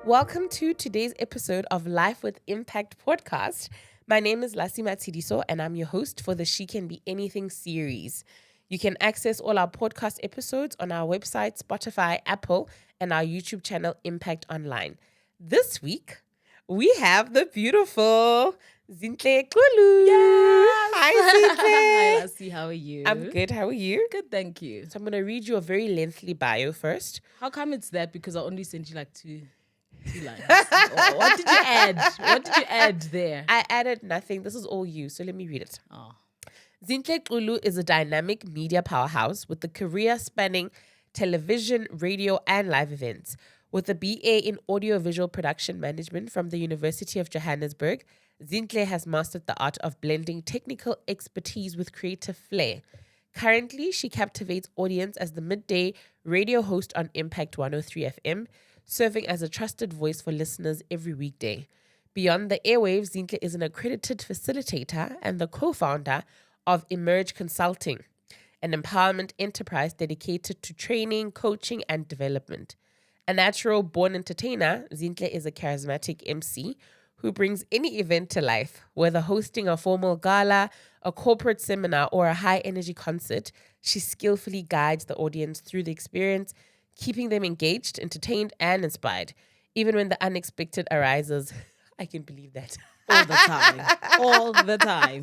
Welcome to today's episode of Life with Impact podcast. My name is Lasi Matshidiso and I'm your host for the She Can Be Anything series. You can access all our podcast episodes on our website, Spotify, Apple, and our YouTube channel, Impact Online. This week, we have the beautiful Zinhle Xulu. Yes. Hi, Zinhle. Hi, Lasi. How are you? I'm good. How are you? Good, thank you. So I'm going to read you a very lengthy bio first. How come it's that? Because I only sent you like two lines. What did you add? What did you add there? I added nothing. This is all you. So let me read it. Oh. Zinhle Xulu is a dynamic media powerhouse with a career spanning television, radio, and live events. With a BA in audiovisual production management from the University of Johannesburg, Zinhle has mastered the art of blending technical expertise with creative flair. Currently, she captivates audience as the midday radio host on Impact 103 FM, serving as a trusted voice for listeners every weekday. Beyond the airwaves, Zinhle is an accredited facilitator and the co-founder of Emerge Consulting, an empowerment enterprise dedicated to training, coaching, and development. A natural-born entertainer, Zinhle is a charismatic MC who brings any event to life. Whether hosting a formal gala, a corporate seminar, or a high-energy concert, she skillfully guides the audience through the experience, keeping them engaged, entertained, and inspired. Even when the unexpected arises, I can believe that. All the time. All the time.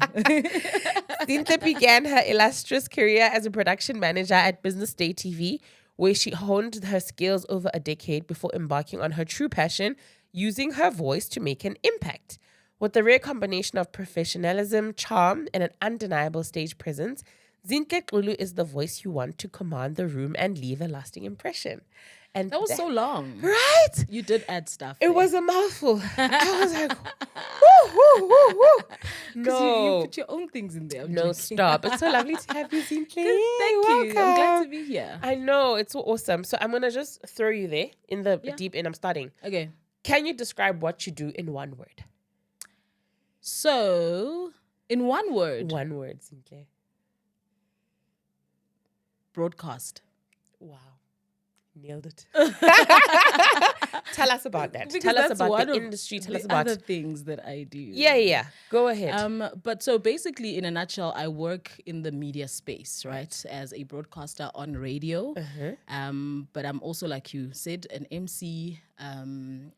Zinhle began her illustrious career as a production manager at Business Day TV, where she honed her skills over a decade before embarking on her true passion, using her voice to make an impact. With the rare combination of professionalism, charm, and an undeniable stage presence, Zinhle Xulu is the voice you want to command the room and leave a lasting impression. And That was so long. right? You did add stuff. It there. was a mouthful. I was like, woo, woo, woo, woo. 'Cause No. you put your own things in there. I'm No, joking. stop. It's so lovely to have you, Zinhle. Thank you. I'm glad Welcome. to be here. I know. It's so awesome. So I'm going to just throw you there in the Yeah. deep end. I'm starting. Okay. Can you describe what you do in one word? So, in one word, One word, Zinhle. broadcast. Wow. Nailed it. Tell us about that. Because Tell us that's about one the of industry. Tell the us about other things that I do. Yeah. Go ahead. But so basically, in a nutshell, I work in the media space, right, as a broadcaster on radio. But I'm also, like you said, an MC and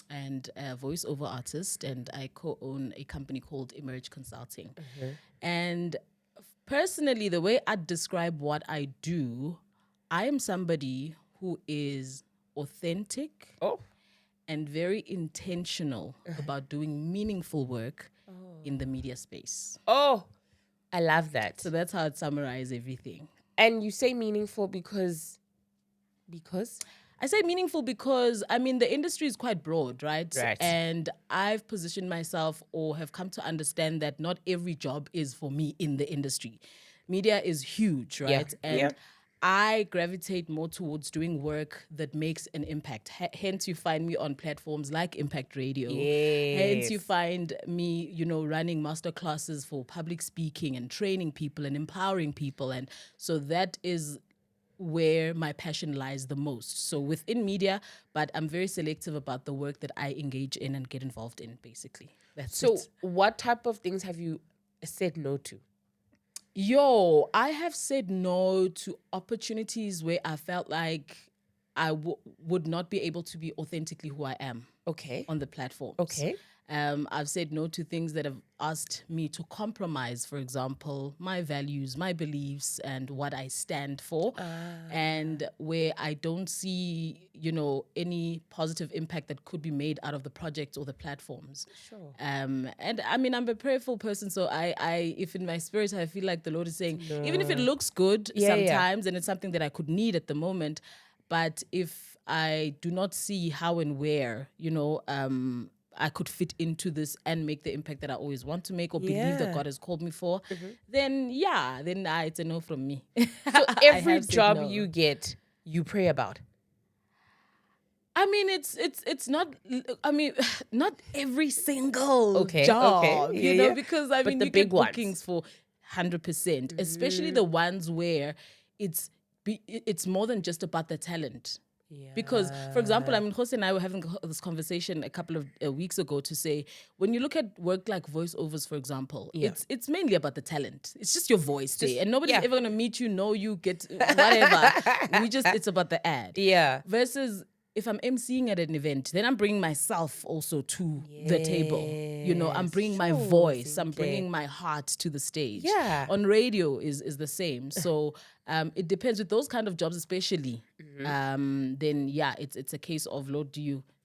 a voiceover artist, and I co-own a company called Emerge Consulting. And personally, the way I describe what I do, I am somebody who is authentic Oh. and very intentional about doing meaningful work in the media space. Oh, I love that. So that's how I'd summarize everything. And you say meaningful because I say meaningful because, I mean, the industry is quite broad, right? Right. And I've positioned myself or have come to understand that not every job is for me in the industry. Media is huge, right? And Yeah. I gravitate more towards doing work that makes an impact. Hence, you find me on platforms like Impact Radio. Hence, you Yes. find me, running master classes for public speaking and training people and empowering people. And so that is where my passion lies the most. So within media, but I'm very selective about the work that I engage in and get involved in, basically. That's So it. what type of things have you said no to? I have said no to opportunities where I felt like I would not be able to be authentically who I am Okay. on the platforms. Okay. I've said no to things that have asked me to compromise, for example, my values, my beliefs, and what I stand for. And where I don't see, any positive impact that could be made out of the project or the platforms. Sure. And I mean, I'm a prayerful person, so if in my spirit I feel like the Lord is saying, even if it looks good sometimes, and it's something that I could need at the moment, but if I do not see how and where, I could fit into this and make the impact that I always want to make or believe that God has called me for, then it's a no from me. So every have said job no. you get, you pray about. I mean, it's not. I mean, not every single Okay, job, okay. Yeah. because I But mean, the you big get ones. bookings for 100%, especially the ones where it's more than just about the talent. Because, for example, I mean, Jose and I were having this conversation a couple of weeks ago to say, when you look at work like voiceovers, for example, it's mainly about the talent. It's just your voice there. And nobody's ever going to meet you, know you, get whatever. It's about the ad. Yeah. Versus if I'm emceeing at an event, then I'm bringing myself also to the table. You know, I'm bringing my voice. I'm bringing my heart to the stage. Yeah. On radio is the same. So it depends with those kind of jobs, especially. Then it's a case of, Lord,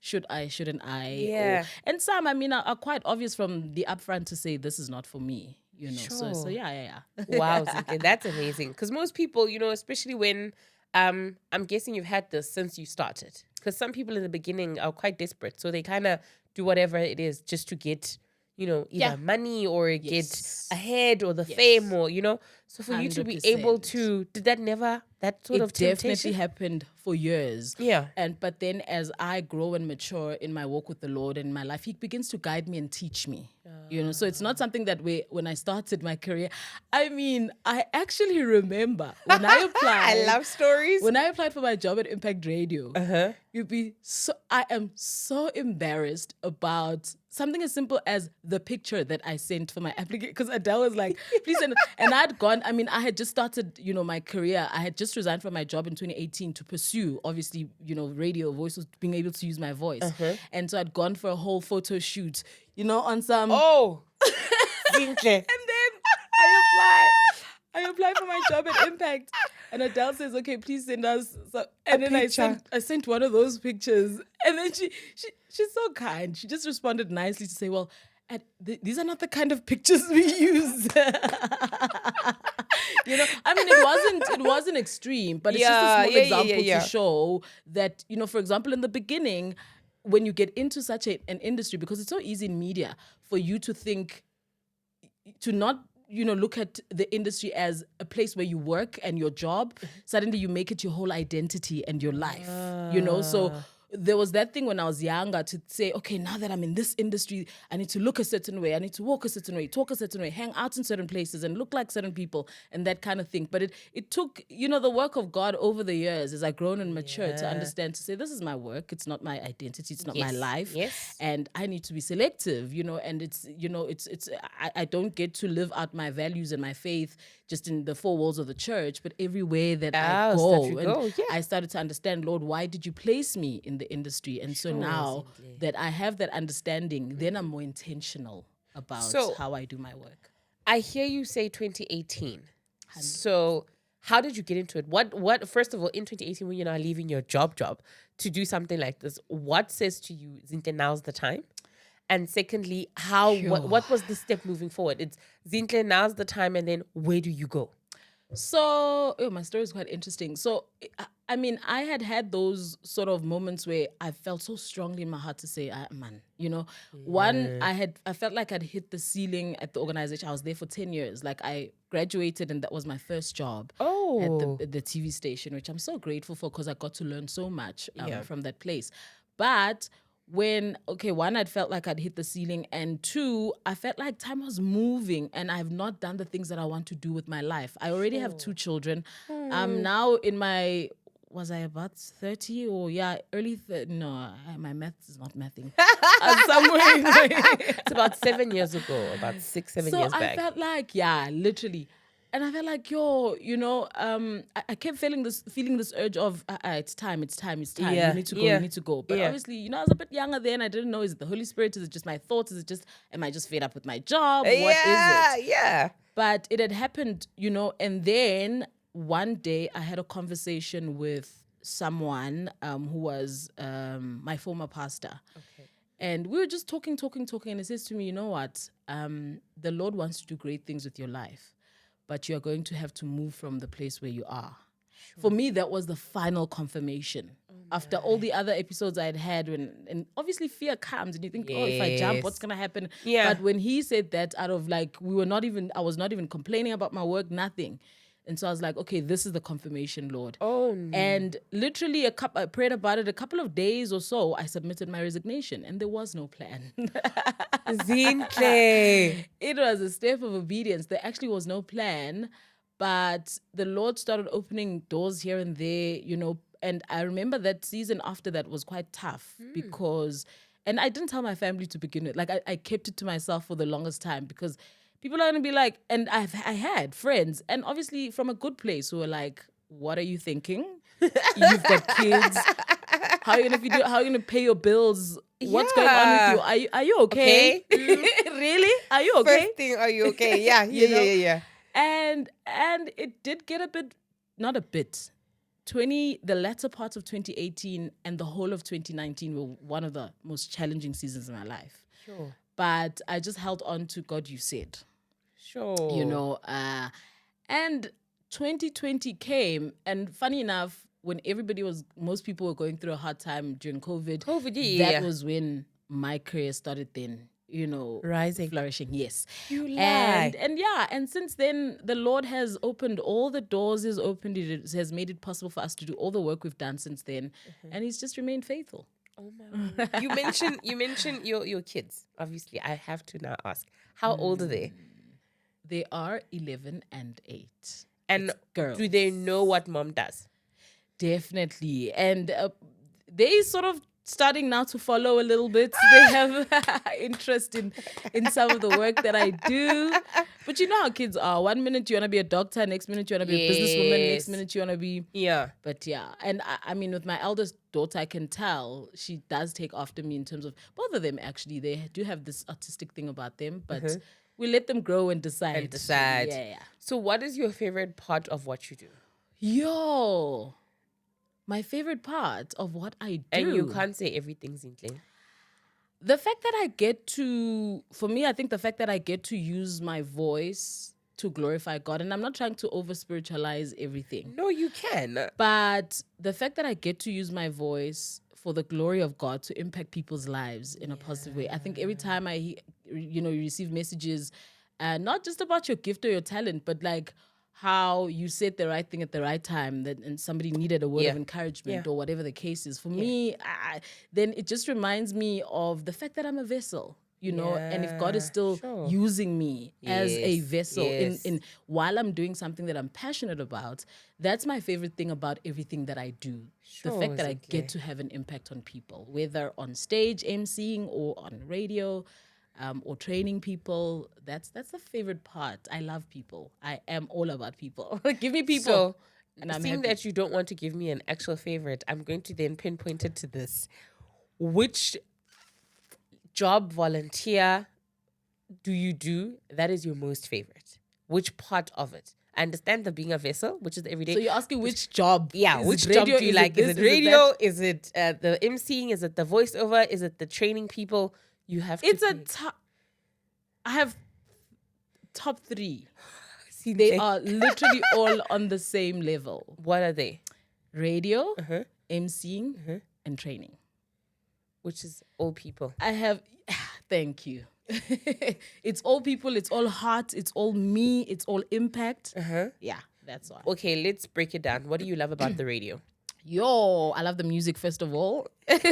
should I, shouldn't I? Yeah. And some, I mean, are quite obvious from the upfront to say this is not for me. You know, so yeah. Wow, Zinhle, that's amazing. Because most people, you know, especially when I'm guessing you've had this since you started. Because some people in the beginning are quite desperate, so they kind of do whatever it is just to get, you know, either money or get ahead or the fame or, you know. So for you to be able to, did that never, that sort of temptation? It definitely happened for years. Yeah. But then as I grow and mature in my walk with the Lord and in my life, He begins to guide me and teach me. You know, so it's not something that when I started my career, I mean, I actually remember when I applied. I love stories. When I applied for my job at Impact Radio, I am so embarrassed about something as simple as the picture that I sent for my application. Because Adele was like, please send. And I'd gone, I mean, I had just started, you know, my career. I had just resigned from my job in 2018 to pursue, obviously, you know, radio, voices, being able to use my voice. And so I'd gone for a whole photo shoot, you know, on some... Oh, Zinhle. And then I applied for my job at Impact. And Adele says, okay, please send us. And then I sent one of those pictures. And then she's so kind. She just responded nicely to say, well, these are not the kind of pictures we use. You know, I mean, it wasn't extreme, but it's just a small example to show that, you know, for example, in the beginning, when you get into such an industry, because it's so easy in media for you to think, to not, you know, look at the industry as a place where you work and your job. Suddenly you make it your whole identity and your life, you know? So there was that thing when I was younger to say, okay, now that I'm in this industry, I need to look a certain way. I need to walk a certain way, talk a certain way, hang out in certain places and look like certain people and that kind of thing. But it took, you know, the work of God over the years as I've grown and matured to understand, to say, this is my work. It's not my identity. It's not my life. Yes. And I need to be selective, you know, and I don't get to live out my values and my faith just in the four walls of the church, but everywhere that I go. I started to understand, Lord, why did you place me in the industry? And so now that I have that understanding, then I'm more intentional about how I do my work. I hear you say 2018. 100%. So how did you get into it? What first of all, in 2018, when you're now leaving your job to do something like this, what says to you, Zinhle, now's the time? And secondly, what was the step moving forward? It's Zinhle, now's the time, and then where do you go? So, my story is quite interesting. So, I mean, I had those sort of moments where I felt so strongly in my heart to say, man, you know, I felt like I'd hit the ceiling at the organization. I was there for 10 years. Like, I graduated and that was my first job at the TV station, which I'm so grateful for because I got to learn so much from that place. But one, I'd felt like I'd hit the ceiling, and two, I felt like time was moving and I have not done the things that I want to do with my life. I already have 2 children. I'm now in my, was I about 30 or early 30? No, my math is not mathing. Somewhere it's about 7 years ago, about 6-7 years back. So I felt like, literally. And I felt like, you know, I kept feeling this urge of, it's time. Yeah. You need to go. But obviously, you know, I was a bit younger then. I didn't know, is it the Holy Spirit? Is it just my thoughts? Am I just fed up with my job? What is it? Yeah. But it had happened, you know, and then one day I had a conversation with someone who was my former pastor. Okay. And we were just talking, and he says to me, you know what? The Lord wants to do great things with your life, but you're going to have to move from the place where you are. Sure. For me, that was the final confirmation. After all the other episodes I had and obviously fear comes and you think, if I jump, what's going to happen? Yeah. But when he said that, out of like, I was not even complaining about my work, nothing. And so I was like, okay, this is the confirmation, Lord. Oh, no. And literally I prayed about it a couple of days or so. I submitted my resignation and there was no plan. Zinhle. It was a step of obedience. There actually was no plan, but the Lord started opening doors here and there, you know, And I remember that season after that was quite tough because, and I didn't tell my family to begin with. Like I kept it to myself for the longest time because people are going to be like, and I had friends, and obviously from a good place, who were like, what are you thinking? You've got kids. How are you gonna feed how are you gonna pay your bills? What's going on with you? Are you okay? Really? Are you okay? First thing, are you okay? Yeah, yeah. And it did get a bit, not a bit. The latter part of 2018 and the whole of 2019 were one of the most challenging seasons in my life. Sure. But I just held on to God, you said. Sure. And 2020 came, and funny enough, when most people were going through a hard time during COVID, that was when my career started then, rising, flourishing. Yes. You lie. And since then, the Lord has opened all the doors, has made it possible for us to do all the work we've done since then, and He's just remained faithful. Oh my! You mentioned your kids. Obviously, I have to now ask, how old are they? They are 11 and 8. And girls. Do they know what mom does? Definitely. And they sort of starting now to follow a little bit. They have interest in some of the work that I do. But you know how kids are. 1 minute you want to be a doctor, next minute you want to be a businesswoman, next minute you want to be... Yeah. But yeah. And I mean, with my eldest daughter, I can tell she does take after me in terms of... Both of them, actually. They do have this artistic thing about them. But we let them grow and decide. Yeah. So what is your favorite part of what you do? My favorite part of what I do. And you can't say everything, Zinhle. The fact that I get to, for me, I think the fact that I get to use my voice to glorify God, and I'm not trying to over spiritualize everything. No, you can. But the fact that I get to use my voice for the glory of God to impact people's lives in a positive way. I think every time you receive messages, not just about your gift or your talent, but like how you said the right thing at the right time, and somebody needed a word of encouragement or whatever the case is. For me, then it just reminds me of the fact that I'm a vessel, and if God is still using me as a vessel in while I'm doing something that I'm passionate about, that's my favorite thing about everything that I do. The fact that I get to have an impact on people, whether on stage, emceeing, or on radio, or training people. That's the favorite part. I love people. I am all about people. Give me people. So, and I'm seeing happy. that you don't want to give me an actual favorite, I'm going to then pinpoint it to this. Which job, volunteer do you do that is your most favorite? Which part of it? I understand the being a vessel, which is every day. So you're asking which job? Yeah, which job do you like? Is it radio? Is it the emceeing? Is it the voiceover? Is it the training people? You have to. It's a top. I have top 3. They are literally all on the same level. What are they? Radio, emceeing, and training. Which is all people. I have. Thank you. It's all people. It's all heart. It's all me. It's all impact. Yeah, that's all. Okay, let's break it down. What do you love about the radio? I love the music first of all. Because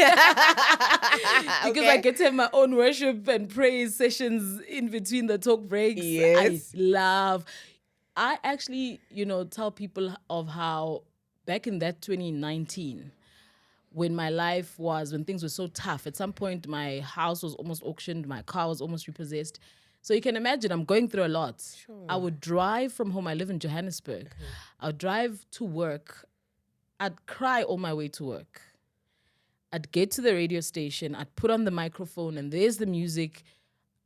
I get to have my own worship and praise sessions in between the talk breaks. Yes. I actually, tell people of how back in that 2019, when things were so tough, at some point my house was almost auctioned, my car was almost repossessed. So you can imagine I'm going through a lot. Sure. I would drive from home. I live in Johannesburg. I would drive to work. I'd cry all my way to work. I'd get to the radio station. I'd put on the microphone and there's the music.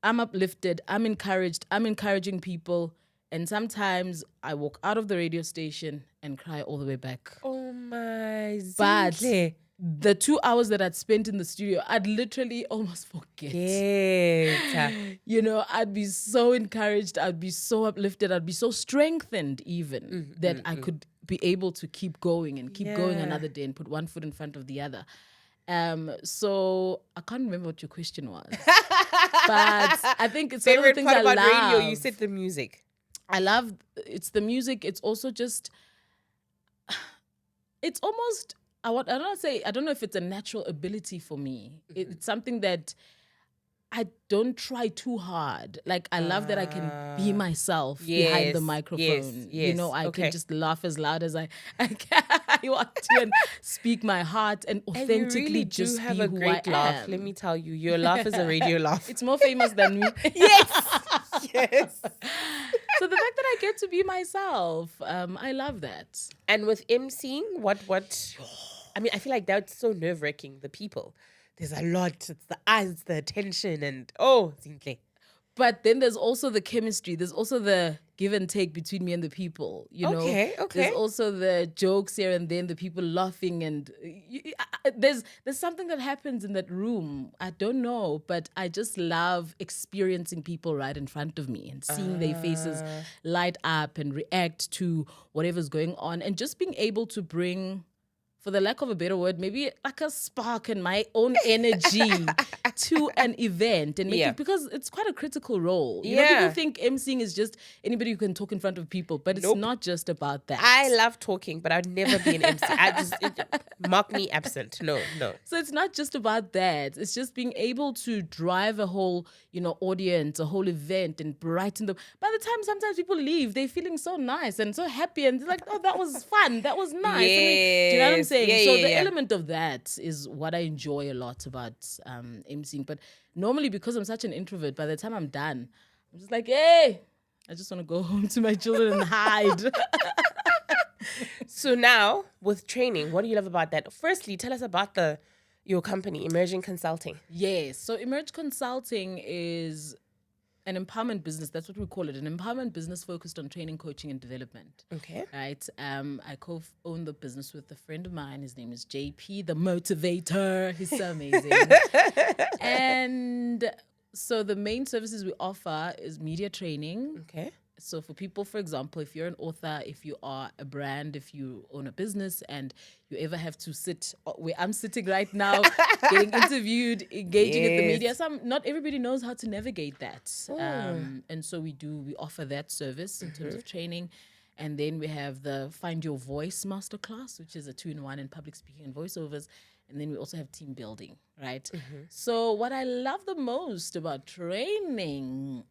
I'm uplifted. I'm encouraged. I'm encouraging people. And sometimes I walk out of the radio station and cry all the way back. Oh my But Zinhle. the 2 hours that I'd spent in the studio, I'd literally almost forget. I'd be so encouraged. I'd be so uplifted. I'd be so strengthened even that I could be able to keep going and keep going another day and put one foot in front of the other. So I can't remember what your question was. But I think it's one of the favorite things part I about love. radio, you said the music. I love it's the music. It's also just it's almost I don't know if it's a natural ability for me. It's something that I don't try too hard. Like, I love that I can be myself behind the Yes, microphone. You know, yes. I Okay. can just laugh as loud as I can. I want to and speak my heart and And you authentically really do just have be a who great I laugh. am. Let me tell you, your laugh is a radio laugh. It's more famous than me. Yes, yes. So the fact that I get to be myself, I love that. And with emceeing, what? I mean, I feel like that's so nerve wracking. The people, there's a lot. It's the eyes, it's the attention, and Zinhle. But then there's also the chemistry. There's also the give and take between me and the people. You know, Okay. there's also the jokes here and then, the people laughing, and there's something that happens in that room. I don't know, but I just love experiencing people right in front of me and seeing their faces light up and react to whatever's going on, and just being able to bring, for the lack of a better word, maybe like a spark and my own energy to an event and make Yeah. it, because it's quite a critical role. You know, Yeah. people think emceeing is just anybody who can talk in front of people, but it's Nope. not just about that. I love talking, but I'd never be an MC. Mark me absent. No. So it's not just about that. It's just being able to drive a whole, audience, a whole event, and brighten them. By the time sometimes people leave, they're feeling so nice and so happy, and they're like, "Oh, that was fun. That was nice." And do you know what I'm Yes. saying? Yeah, So yeah, the yeah. element of that is what I enjoy a lot about emceeing. But normally, because I'm such an introvert, by the time I'm done, I'm just like, "Hey, I just want to go home to my children and hide." So now with training, what do you love about that? Firstly, tell us about your company, Emerging Consulting. Yes. So Emerge Consulting is an empowerment business. That's what we call it. An empowerment business focused on training, coaching, and development. Okay. Right. I co-own the business with a friend of mine. His name is JP, the motivator. He's so amazing. And so the main services we offer is media training. Okay. So for people, for example, if you're an author, if you are a brand, if you own a business, and you ever have to sit where I'm sitting right now, getting interviewed, engaging with the media, not everybody knows how to navigate that. And so we offer that service in terms of training. And then we have the Find Your Voice Masterclass, which is a 2-in-1 in public speaking and voiceovers. And then we also have team building, right? So what I love the most about training,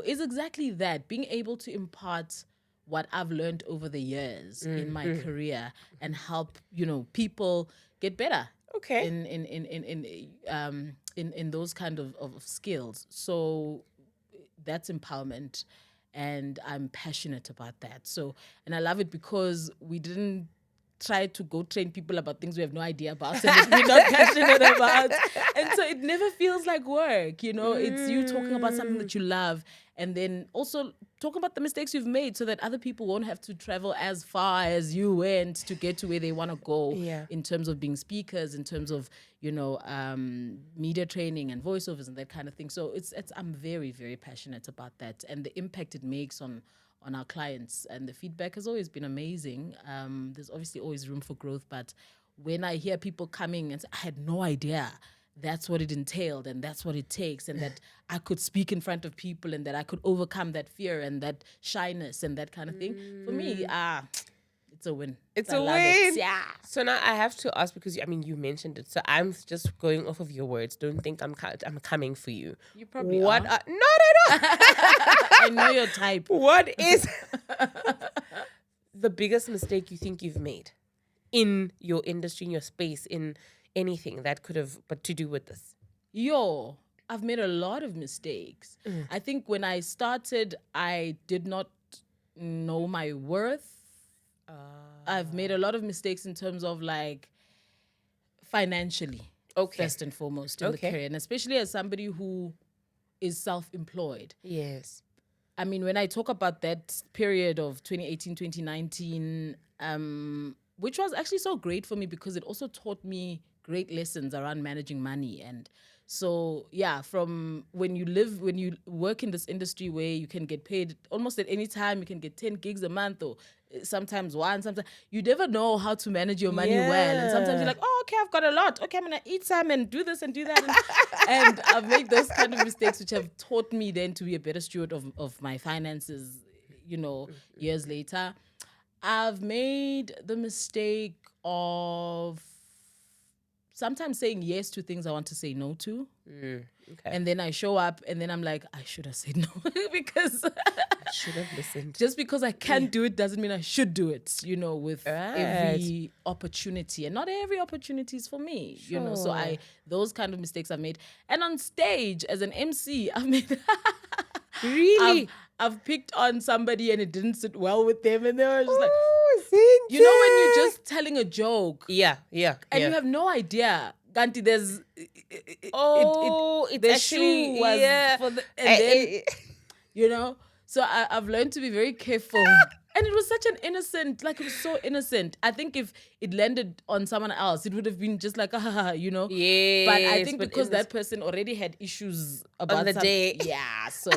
is exactly that, being able to impart what I've learned over the years in my career and help, people get better. Okay. In those kind of skills. So that's empowerment, and I'm passionate about that. So, and I love it because we didn't try to go train people about things we have no idea about and we're not passionate about. And so it never feels like work, It's you talking about something that you love, and then also talking about the mistakes you've made so that other people won't have to travel as far as you went to get to where they want to go. Yeah. In terms of being speakers, in terms of, media training and voiceovers and that kind of thing. So I'm very, very passionate about that and the impact it makes on our clients, and the feedback has always been amazing. There's obviously always room for growth, but when I hear people coming and say, I had no idea that's what it entailed and that's what it takes, and that I could speak in front of people and that I could overcome that fear and that shyness and that kind of thing, for me, it's a win. It's I a love win. it. Yeah. So now I have to ask, because you mentioned it. So I'm just going off of your words. Don't think I'm coming for you. You probably Not are. at all. I know your type. What is the biggest mistake you think you've made in your industry, in your space, in anything that could have but to do with this? I've made a lot of mistakes. I think when I started, I did not know my worth. I've made a lot of mistakes in terms of financially, first and foremost in the career, and especially as somebody who is self-employed. Yes. I mean, when I talk about that period of 2018, 2019, which was actually so great for me because it also taught me great lessons around managing money. And so, from when you work in this industry where you can get paid almost at any time, you can get 10 gigs a month or sometimes one, sometimes you never know how to manage your money well. And sometimes you're like, oh, okay, I've got a lot. Okay, I'm going to eat some and do this and do that. And I've made those kind of mistakes, which have taught me then to be a better steward of my finances, years later. I've made the mistake of sometimes saying yes to things I want to say no to. Okay. And then I show up and then I'm like, I should have said no because I should have listened. just because I can't do it doesn't mean I should do it, with every opportunity. And not every opportunity is for me, So those kind of mistakes I've made. And on stage as an MC, I've made Really? I've picked on somebody and it didn't sit well with them and they were just like, Zinhle. when you're just telling a joke Yeah. and you have no idea. Ganti, there's it's the actually shoe was for the, and then so I've learned to be very careful. And it was such an innocent, it was so innocent. I think if it landed on someone else, it would have been just like, Yes, But I think because that person already had issues about the day. Yeah, so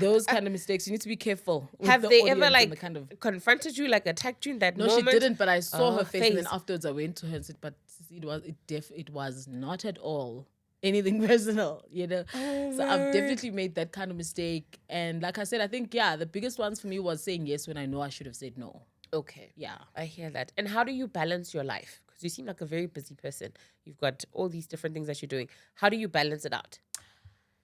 those kind of mistakes, you need to be careful. Have they ever the confronted you, attacked you in that No, moment? she didn't, but I saw her face and then afterwards I went to her and said, but it was not at all anything personal, So I've definitely made that kind of mistake. And like I said, I think, the biggest ones for me was saying yes when I know I should have said no. Okay. Yeah. I hear that. And how do you balance your life? Because you seem like a very busy person. You've got all these different things that you're doing. How do you balance it out?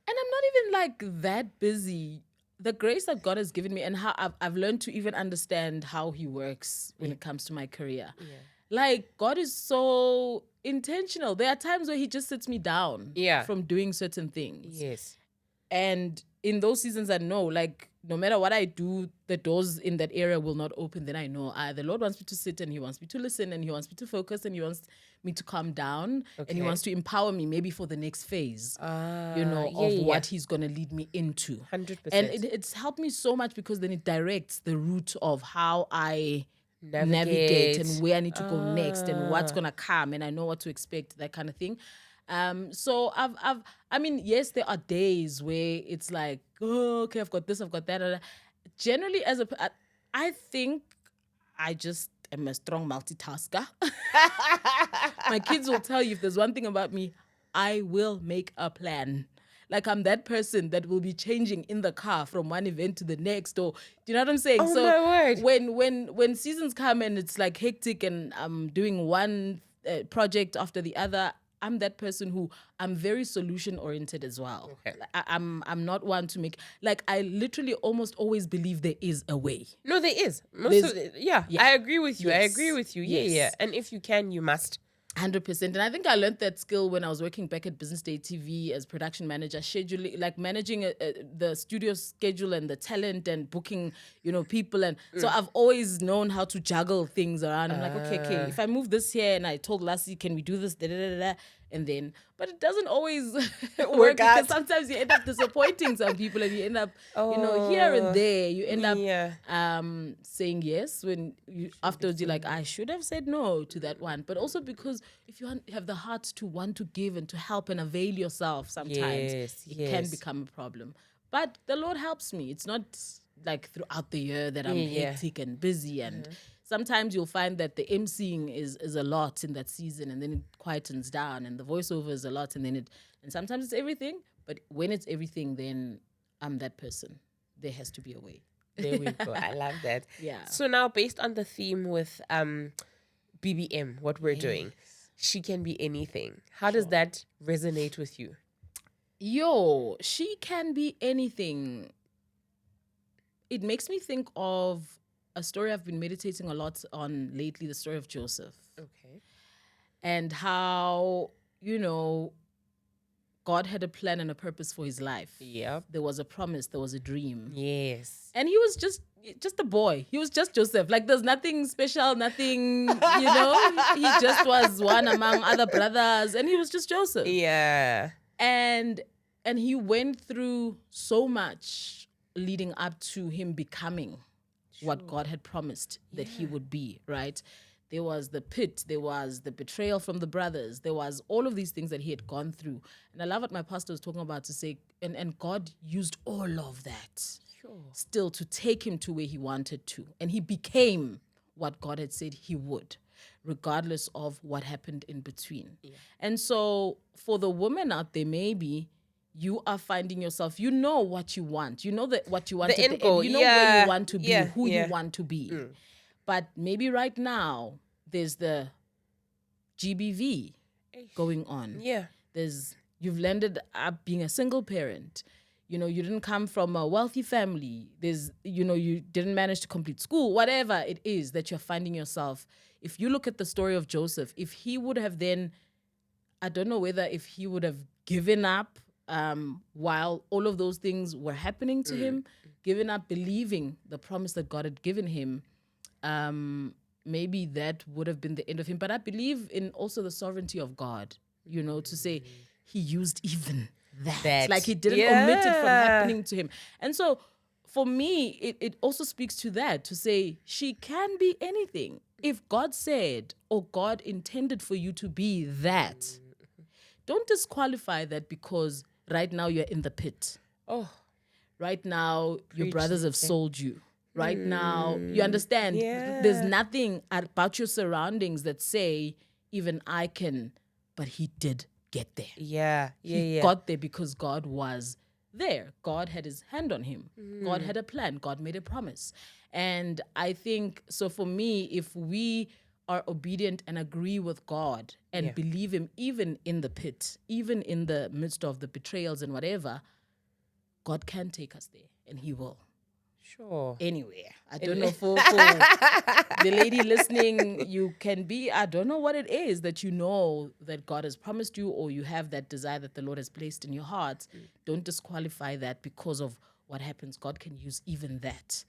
And I'm not even that busy. The grace that God has given me and how I've learned to even understand how he works when it comes to my career. Yeah. God is so intentional. There are times where he just sits me down from doing certain things. Yes. And in those seasons, I know, no matter what I do, the doors in that area will not open. Then I know the Lord wants me to sit and he wants me to listen and he wants me to focus and he wants me to calm down and he wants to empower me maybe for the next phase, of what he's going to lead me into. 100%. And it's helped me so much because then it directs the route of how I navigate and where I need to go next and what's gonna come, and I know what to expect, that kind of thing. So yes, there are days where it's like, oh, okay, I've got this, I've got that. Generally, I think I just am a strong multitasker. My kids will tell you if there's one thing about me, I will make a plan. I'm that person that will be changing in the car from one event to the next, or do you know what I'm saying? Oh, so my word. when seasons come and it's hectic and I'm doing one project after the other, I'm that person who I'm very solution oriented as well. Okay. I'm not one to make I literally almost always believe there is a way. No, there is. I agree with you. Yes. I agree with you. Yeah. And if you can, you must. 100%. And I think I learned that skill when I was working back at Business Day TV as production manager, scheduling, managing the studio schedule and the talent and booking, people. And so I've always known how to juggle things around. I'm okay, if I move this here and I told Lasi, can we do this? And then, but it doesn't always work because sometimes you end up disappointing some people and you end up, here and there, you end up saying yes when afterwards you're like, I should have said no to that one. But also because if you have the heart to want to give and to help and avail yourself, sometimes it can become a problem. But the Lord helps me. It's not throughout the year that I'm hectic and busy and sometimes you'll find that the emceeing is a lot in that season and then it quietens down and the voiceover is a lot and sometimes it's everything. But when it's everything, then I'm that person. There has to be a way. There we go. I love that. Yeah. So now based on the theme with BBM, what we're doing, she can be anything. How does that resonate with you? She can be anything. It makes me think of a story I've been meditating a lot on lately, the story of Joseph. Okay. And how, God had a plan and a purpose for his life. Yep. There was a promise, there was a dream. Yes. And he was just a boy. He was just Joseph. There's nothing special, nothing, He just was one among other brothers and he was just Joseph. Yeah. And he went through so much leading up to him becoming what God had promised that he would be, right? There was the pit, there was the betrayal from the brothers, there was all of these things that he had gone through. And I love what my pastor was talking about to say, and God used all of that still to take him to where he wanted to. And he became what God had said he would, regardless of what happened in between. Yeah. And so for the woman out there, maybe you are finding yourself, you know what you want. You know what you want the end goal. You know where you want to be, who you want to be. But maybe right now, there's the GBV. going on. Yeah. You've landed up being a single parent. You didn't come from a wealthy family. You didn't manage to complete school, whatever it is that you're finding yourself. If you look at the story of Joseph, if he would have then, I don't know whether if he would have given up while all of those things were happening to him, given up believing the promise that God had given him, maybe that would have been the end of him. But I believe in also the sovereignty of God, to say he used even that. Like he didn't omit it from happening to him. And so for me, it also speaks to that, to say she can be anything. If God said or God intended for you to be that, don't disqualify that because right now you're in the pit. Oh. Right now, your Preach, brothers have Zinhle. sold you. Right now, you understand, Yeah. there's nothing about your surroundings that say, even I can, but he did get there. Yeah. He got there because God was there. God had his hand on him. God had a plan. God made a promise. And I think, so for me, if we are obedient and agree with God and believe him, even in the pit, even in the midst of the betrayals and whatever, God can take us there and he will. Sure. Anywhere. I don't know for the lady listening, you can be, I don't know what it is that that God has promised you, or you have that desire that the Lord has placed in your heart. Don't disqualify that because of what happens. God can use even that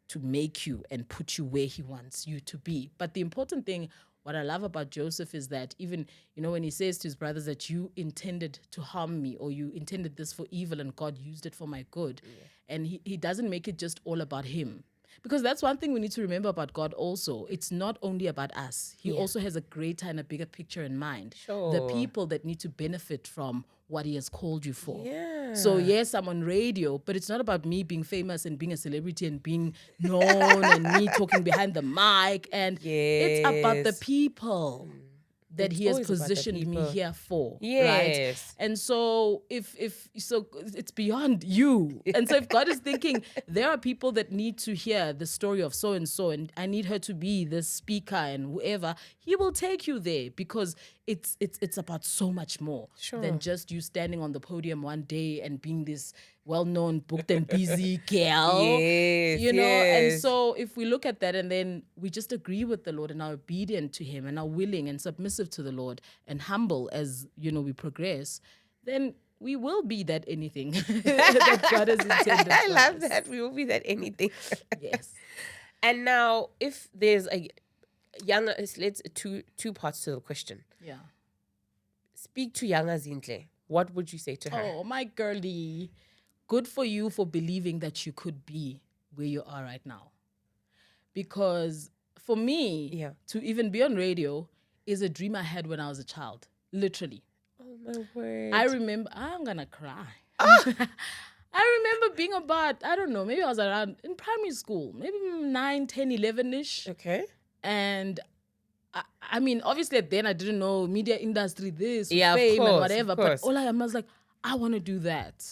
to make you and put you where he wants you to be. But the important thing, what I love about Joseph is that even, when he says to his brothers that you intended to harm me, or you intended this for evil and God used it for my good. And he doesn't make it just all about him. Because that's one thing we need to remember about God also. It's not only about us. He also has a greater and a bigger picture in mind. Sure. The people that need to benefit from what he has called you for. Yeah. So yes, I'm on radio, but it's not about me being famous and being a celebrity and being known and me talking behind the mic. And it's about the people that he has always about the positioned me people. here for. Right? Yes. And so if it's beyond you. And so if God is thinking there are people that need to hear the story of so and so, and I need her to be the speaker and whoever, he will take you there, because it's about so much more than just you standing on the podium one day and being this well-known, booked and busy girl. Yes, And yes. so if we look at that and then we just agree with the Lord and are obedient to him and are willing and submissive to the Lord and humble as, we progress, then we will be that anything that God has intended I for love us. that. We will be that anything. Yes. And now, if there's a younger, let's two parts to the question. Yeah. Speak to younger Zinhle. What would you say to her? Oh, my girlie. Good for you for believing that you could be where you are right now. Because for me, to even be on radio is a dream I had when I was a child. Literally. Oh, my word. I remember, I'm going to cry. I remember being about, I don't know, maybe I was around in primary school, maybe 9, 10, 11-ish. Okay. And I mean, obviously then I didn't know media industry, this, Yeah, of fame course, and whatever. of But course. all I was like, I want to do that,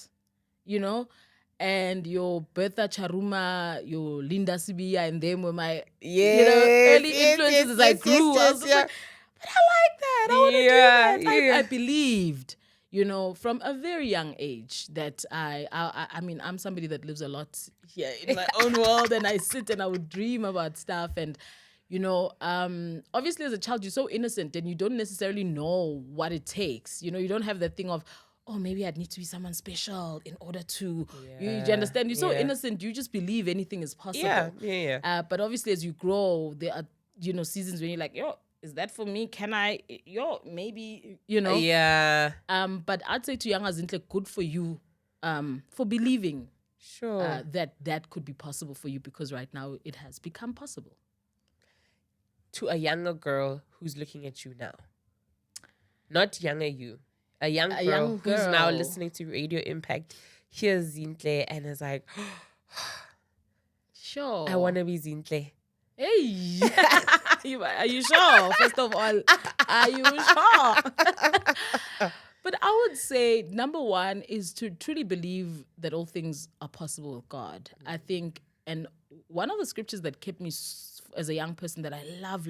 And your Bertha Charuma, your Linda Sibia, and them were my early influences as I grew. I was just like, but I like that. I want to do that. I believed, from a very young age that I mean, I'm somebody that lives a lot here in my own world, and I sit and I would dream about stuff. And, obviously as a child, you're so innocent and you don't necessarily know what it takes. You don't have that thing of, oh, maybe I'd need to be someone special in order to, you understand? You're so innocent, you just believe anything is possible. Yeah. But obviously as you grow, there are, seasons when you're like, is that for me? Can I, maybe, Yeah. But I'd say to younger Zinhle, good for you for believing Sure. that could be possible for you, because right now it has become possible. To a younger girl who's looking at you now. Not younger you. A young girl who's now listening to Radio Impact, hears Zinhle and is like, sure, I want to be Zinhle. Hey, are you sure? First of all, are you sure? But I would say number one is to truly believe that all things are possible with God. I think, and one of the scriptures that kept me as a young person that I loved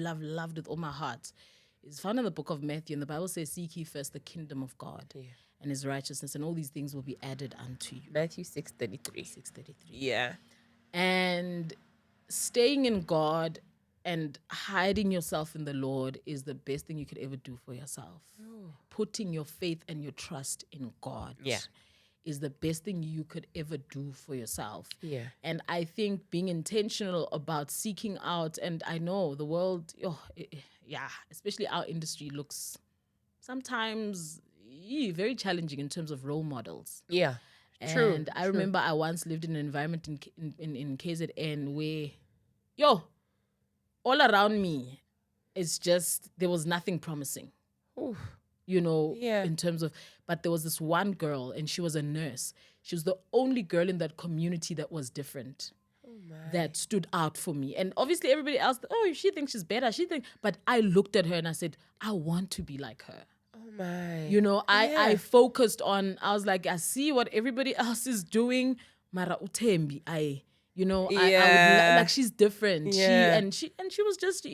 with all my heart is found in the book of Matthew, and the Bible says, "Seek ye first the kingdom of God and His righteousness, and all these things will be added unto you." Matthew 6:33. 6:33. Yeah. And staying in God and hiding yourself in the Lord is the best thing you could ever do for yourself. Putting your faith and your trust in God is the best thing you could ever do for yourself. Yeah. And I think being intentional about seeking out, and I know the world, especially our industry looks sometimes very challenging in terms of role models. Yeah. And I remember I once lived in an environment in KZN where, all around me, it's just, there was nothing promising. Oof. In terms of, but there was this one girl and she was a nurse. She was the only girl in that community that was different, that stood out for me. And obviously everybody else, she thinks she's better. But I looked at her and I said, I want to be like her. Oh my. I focused on, I was like, I see what everybody else is doing. Mara utembi, I would like, she's different. Yeah. She was just,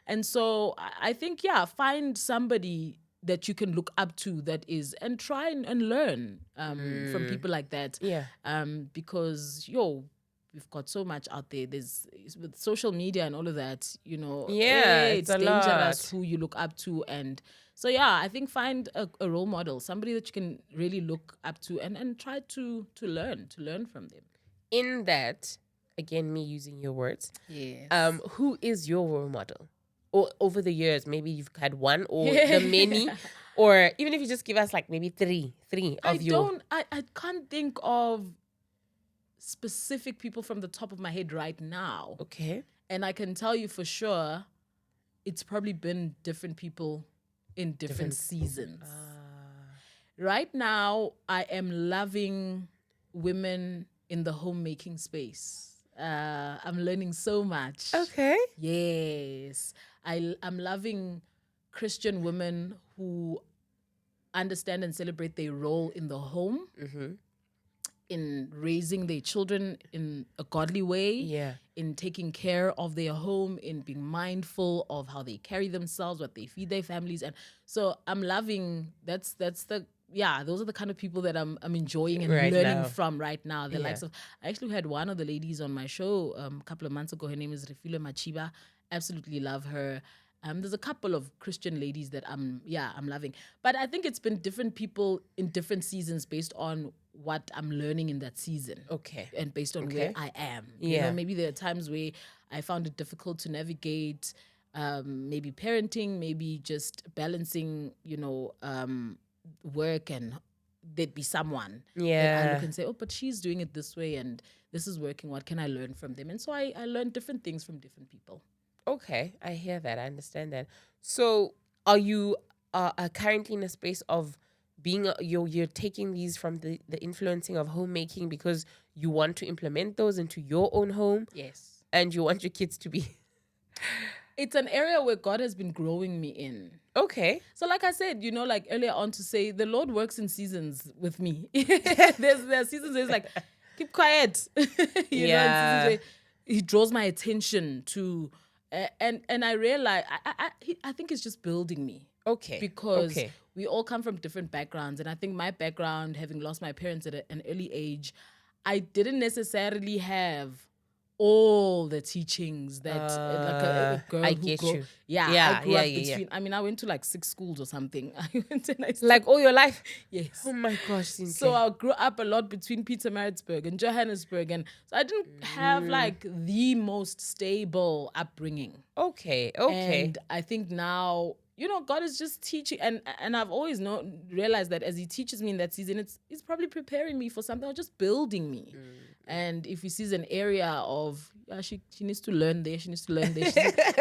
and so I think, find somebody that you can look up to that is, and try and learn from people like that. Yeah. Because we've got so much out there. There's, with social media and all of that, it's a dangerous lot. who you look up to. And so, I think find a role model, somebody that you can really look up to and try to learn from them. In that, again, me using your words, Yes. who is your role model? Or over the years, maybe you've had one or the many, or even if you just give us like maybe three of your. I can't think of specific people from the top of my head right now. Okay. And I can tell you for sure, it's probably been different people in different seasons. Right now, I am loving women in the homemaking space. I'm learning so much. Okay. Yes. I'm loving Christian women who understand and celebrate their role in the home, in raising their children in a godly way, in taking care of their home, in being mindful of how they carry themselves, what they feed their families. And so I'm loving, those are the kind of people that I'm enjoying and learning from right now. The likes of, I actually had one of the ladies on my show a couple of months ago. Her name is Zinhle Xulu. Absolutely love her. There's a couple of Christian ladies that I'm loving. But I think it's been different people in different seasons based on what I'm learning in that season. Okay. And based on where I am. Maybe there are times where I found it difficult to navigate, maybe parenting, maybe just balancing, work, and there'd be someone that I look and say, but she's doing it this way and this is working. What can I learn from them? And so I learned different things from different people. Okay, I hear that. I understand that. So are you currently in a space of being, you're taking these from the influencing of homemaking because you want to implement those into your own home? Yes. And you want your kids to be... It's an area where God has been growing me in. Okay. So like I said, like earlier on to say, the Lord works in seasons with me. There's seasons where it's like, keep quiet. And seasons where He draws my attention to, and I realize, I think it's just building me. Okay. Because we all come from different backgrounds. And I think my background, having lost my parents at an early age, I didn't necessarily have all the teachings that like a girl I who get grew. you. I grew up between. I mean, I went to like 6 schools or something. I went and I Like all your life? Yes. Oh my gosh, Zinhle. So I grew up a lot between Pietermaritzburg and Johannesburg, and so I didn't have like the most stable upbringing. Okay. And I think now, God is just teaching, and I've always realized that as He teaches me in that season, He's probably preparing me for something or just building me. And if He sees an area of, she needs to learn there, she needs to learn there,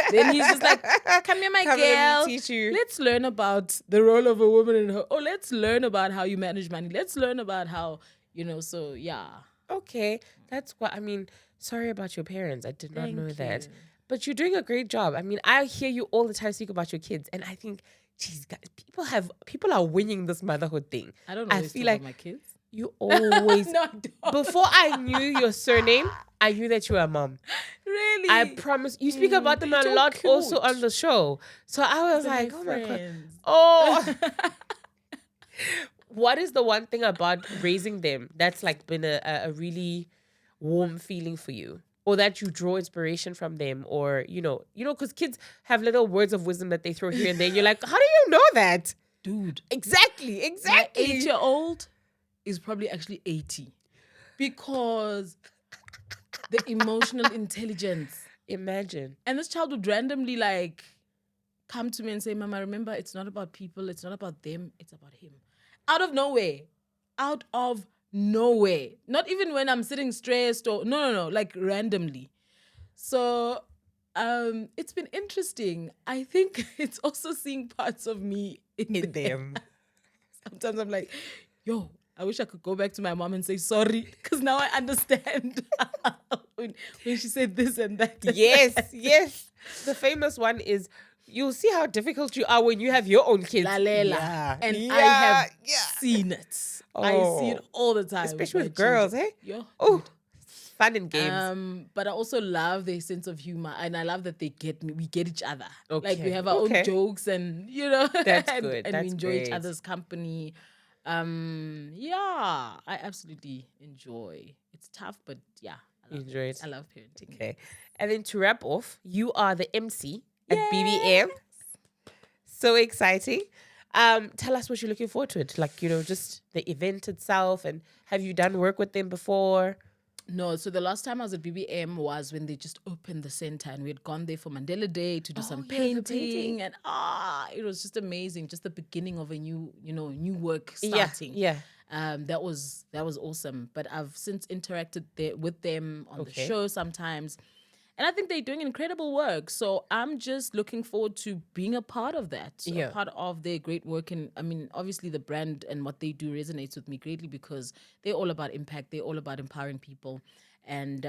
then He's just like, come here, my girl, teach you. Let's learn about the role of a woman in her. Let's learn about how you manage money. Let's learn about how, so yeah. Okay, that's what I mean. Sorry about your parents. I did not know that. you. But you're doing a great job. I mean, I hear you all the time speak about your kids, and I think, geez, guys, people are winning this motherhood thing. I don't know. I feel like my kids. You always. No, I don't. Before I knew your surname, I knew that you were a mom. Really? I promise. You speak about them a They're so lot also cute. on the show. So I was They're like, my oh my God. friends. Oh, what is the one thing about raising them that's like been a really warm feeling for you? Or that you draw inspiration from them, or because kids have little words of wisdom that they throw here and there. You're like, how do you know that? Dude, Exactly, my exactly. 8-year-old is probably actually 80 because the emotional intelligence. Imagine. And this child would randomly like come to me and say, Mama, remember, it's not about people, it's not about them, it's about him. Out of nowhere. Out of nowhere. Not even when I'm sitting stressed or no, like randomly. So it's been interesting. I think it's also seeing parts of me in In them. them. Sometimes I'm like, yo, I wish I could go back to my mom and say sorry, because now I understand when she said this and that. Yes, yes. The famous one is, you'll see how difficult you are when you have your own kids. Lalela. Yeah. And yeah, I have yeah. seen it. I see it Oh. all the time. Especially my with girls, children. eh? Yo, Oh, dude. fun and games. But I also love their sense of humor, and I love that they get me. We get each other. Like we Okay, have our own okay. jokes, and That's and, good. and we That's enjoy each great. other's company. Yeah, I absolutely enjoy. It's tough, but yeah, I love Enjoy it. I love parenting. Okay. And then to wrap off, you are the MC at BBM. So exciting. Tell us what you're looking forward to it. Like, just the event itself, and have you done work with them before? No, so the last time I was at BBM was when they just opened the center, and we had gone there for Mandela Day to do some yeah, the painting, and it was just amazing. Just the beginning of a new work Yeah, starting. yeah. That was awesome. But I've since interacted there with them on the Okay. show sometimes. And I think they're doing incredible work. So I'm just looking forward to being a part of that, Yeah. a part of their great work. And I mean, obviously the brand and what they do resonates with me greatly because they're all about impact. They're all about empowering people. And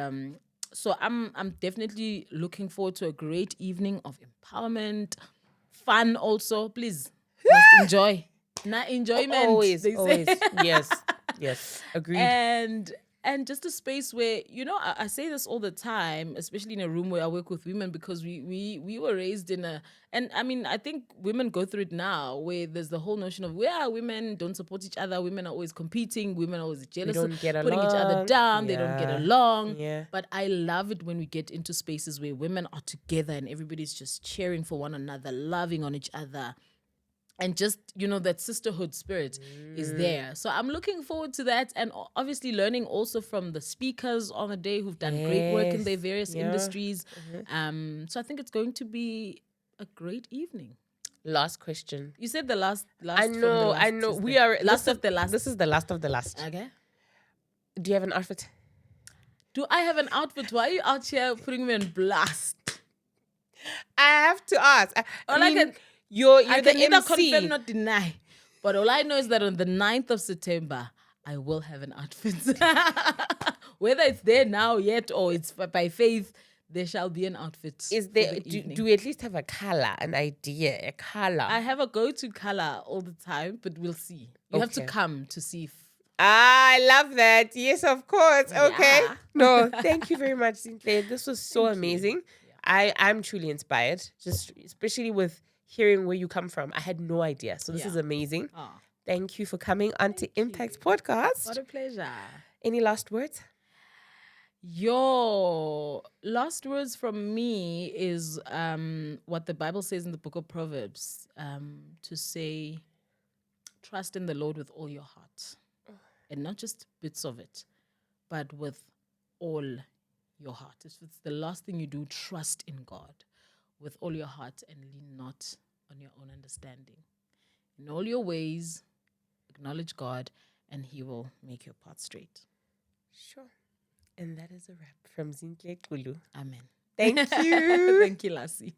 so I'm definitely looking forward to a great evening of empowerment, fun also. Please, must enjoy. Not enjoyment. Always, they always. say. Yes. Agreed. And just a space where I say this all the time, especially in a room where I work with women, because we were raised in and I mean I think women go through it now, where there's the whole notion of where women don't support each other, women are always competing, women are always jealous, don't get putting each other along. down, they don't get along. Yeah. But I love it when we get into spaces where women are together and everybody's just cheering for one another, loving on each other. And just, that sisterhood spirit is there. So I'm looking forward to that. And obviously learning also from the speakers on the day who've done great work in their various industries. So I think it's going to be a great evening. Last question. You said the last I from the know. last We are last of the last. This is the last of the last. Okay. Do you have an outfit? Do I have an outfit? Why are you out here putting me on blast? I have to ask. I can- you're I the can neither MC. confirm nor deny. But all I know is that on the 9th of September, I will have an outfit. Whether it's there now yet or it's by faith, there shall be an outfit. Is for there? the Do evening. we at least have a color, an idea, a color? I have a go-to color all the time, but we'll see. You have to Okay. come to see if. I love that. Yes, of course. Okay. Yeah. No, thank you very much, Zinhle. This was so amazing. I'm truly inspired, just especially with hearing where you come from. I had no idea. So this is amazing. Oh, Thank you for coming onto Impact's podcast. what a pleasure. Any last words? Your last words from me is what the Bible says in the book of Proverbs, to say, trust in the Lord with all your heart. And not just bits of it, but with all your heart. If it's the last thing you do, trust in God with all your heart and lean not on your own understanding. In all your ways, acknowledge God, and He will make your path straight. Sure. And that is a wrap from Zinhle Xulu. Amen. Thank you. Thank you, Lasi.